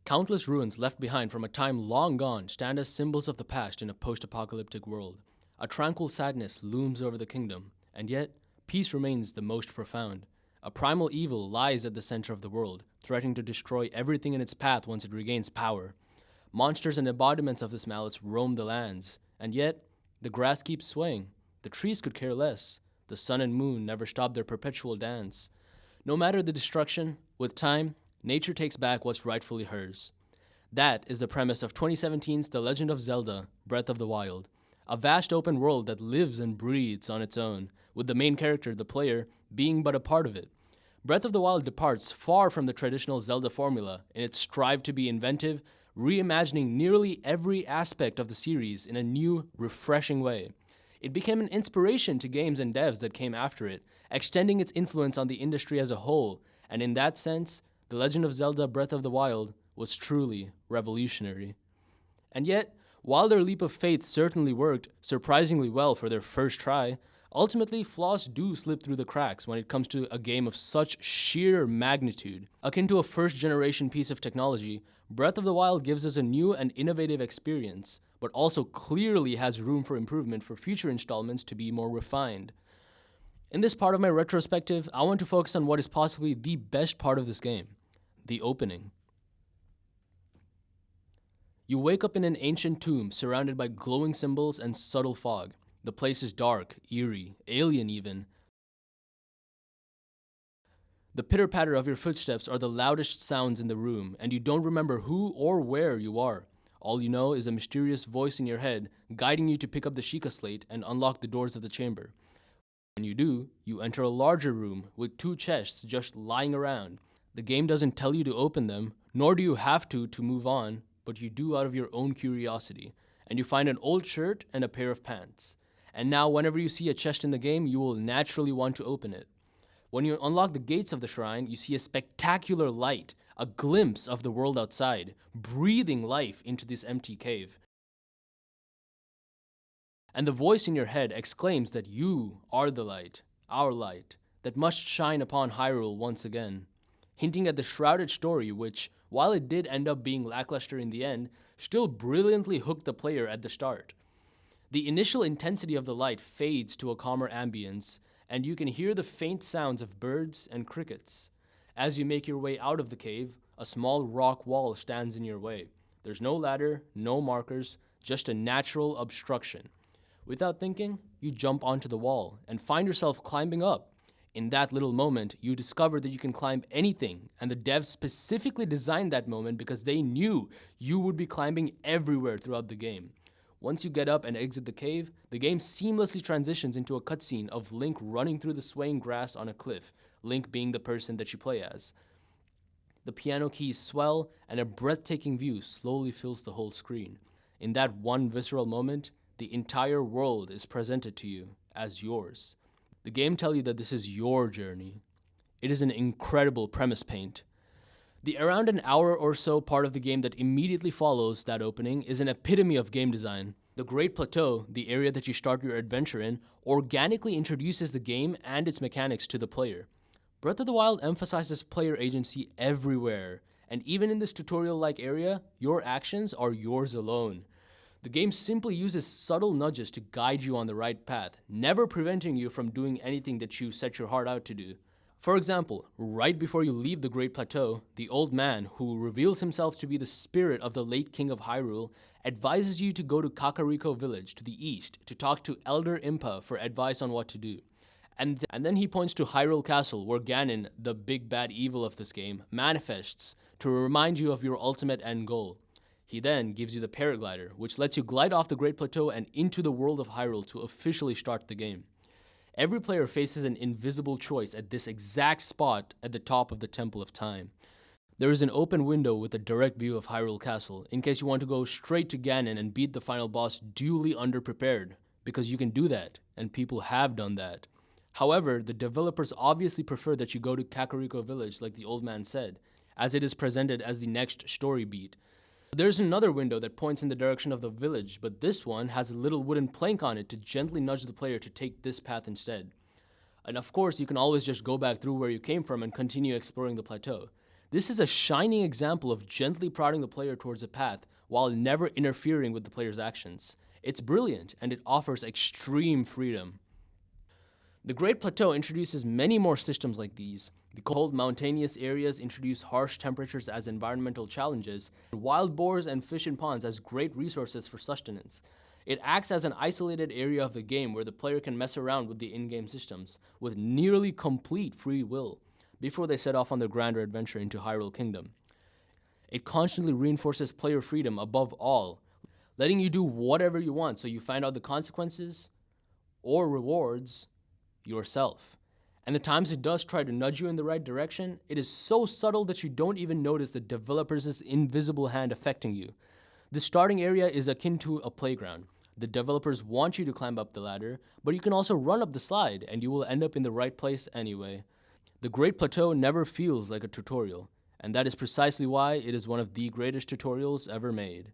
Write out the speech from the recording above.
Countless ruins left behind from a time long gone stand as symbols of the past in a post-apocalyptic world. A tranquil sadness looms over the kingdom, and yet, peace remains the most profound. A primal evil lies at the center of the world, threatening to destroy everything in its path once it regains power. Monsters and embodiments of this malice roam the lands, and yet, the grass keeps swaying. The trees could care less. The sun and moon never stop their perpetual dance. No matter the destruction, with time, nature takes back what's rightfully hers. That is the premise of 2017's The Legend of Zelda: Breath of the Wild, a vast open world that lives and breathes on its own, with the main character, the player, being but a part of it. Breath of the Wild departs far from the traditional Zelda formula in its strive to be inventive, reimagining nearly every aspect of the series in a new, refreshing way. It became an inspiration to games and devs that came after it, extending its influence on the industry as a whole, and in that sense, The Legend of Zelda: Breath of the Wild was truly revolutionary. And yet, while their leap of faith certainly worked surprisingly well for their first try, ultimately flaws do slip through the cracks when it comes to a game of such sheer magnitude. Akin to a first-generation piece of technology, Breath of the Wild gives us a new and innovative experience, but also clearly has room for improvement for future installments to be more refined. In this part of my retrospective, I want to focus on what is possibly the best part of this game: the opening. You wake up in an ancient tomb surrounded by glowing symbols and subtle fog. The place is dark, eerie, alien even. The pitter-patter of your footsteps are the loudest sounds in the room, and you don't remember who or where you are. All you know is a mysterious voice in your head guiding you to pick up the Sheikah slate and unlock the doors of the chamber. When you do, you enter a larger room with two chests just lying around. The game doesn't tell you to open them, nor do you have to move on, but you do out of your own curiosity, and you find an old shirt and a pair of pants. And now whenever you see a chest in the game, you will naturally want to open it. When you unlock the gates of the shrine, you see a spectacular light, a glimpse of the world outside, breathing life into this empty cave. And the voice in your head exclaims that you are the light, our light, that must shine upon Hyrule once again, hinting at the shrouded story which, while it did end up being lackluster in the end, still brilliantly hooked the player at the start. The initial intensity of the light fades to a calmer ambience, and you can hear the faint sounds of birds and crickets. As you make your way out of the cave, a small rock wall stands in your way. There's no ladder, no markers, just a natural obstruction. Without thinking, you jump onto the wall and find yourself climbing up. In that little moment, you discover that you can climb anything, and the devs specifically designed that moment because they knew you would be climbing everywhere throughout the game. Once you get up and exit the cave, the game seamlessly transitions into a cutscene of Link running through the swaying grass on a cliff, Link being the person that you play as. The piano keys swell, and a breathtaking view slowly fills the whole screen. In that one visceral moment, the entire world is presented to you as yours. The game tells you that this is your journey. It is an incredible premise paint. The around an hour or so part of the game that immediately follows that opening is an epitome of game design. The Great Plateau, the area that you start your adventure in, organically introduces the game and its mechanics to the player. Breath of the Wild emphasizes player agency everywhere, and even in this tutorial-like area, your actions are yours alone. The game simply uses subtle nudges to guide you on the right path, never preventing you from doing anything that you set your heart out to do. For example, right before you leave the Great Plateau, the old man, who reveals himself to be the spirit of the late king of Hyrule, advises you to go to Kakariko village to the east to talk to Elder Impa for advice on what to do. And then he points to Hyrule Castle, where Ganon, the big bad evil of this game, manifests to remind you of your ultimate end goal. He then gives you the paraglider, which lets you glide off the Great Plateau and into the world of Hyrule to officially start the game. Every player faces an invisible choice at this exact spot at the top of the Temple of Time. There is an open window with a direct view of Hyrule Castle, in case you want to go straight to Ganon and beat the final boss duly underprepared, because you can do that, and people have done that. However, the developers obviously prefer that you go to Kakariko village like the old man said, as it is presented as the next story beat. There's another window that points in the direction of the village, but this one has a little wooden plank on it to gently nudge the player to take this path instead. And of course, you can always just go back through where you came from and continue exploring the plateau. This is a shining example of gently prodding the player towards a path while never interfering with the player's actions. It's brilliant, and it offers extreme freedom. The Great Plateau introduces many more systems like these. The cold mountainous areas introduce harsh temperatures as environmental challenges, and wild boars and fish in ponds as great resources for sustenance. It acts as an isolated area of the game where the player can mess around with the in-game systems with nearly complete free will before they set off on their grander adventure into Hyrule Kingdom. It constantly reinforces player freedom above all, letting you do whatever you want so you find out the consequences or rewards yourself. And the times it does try to nudge you in the right direction, it is so subtle that you don't even notice the developer's invisible hand affecting you. The starting area is akin to a playground. The developers want you to climb up the ladder, but you can also run up the slide and you will end up in the right place anyway. The Great Plateau never feels like a tutorial, and that is precisely why it is one of the greatest tutorials ever made.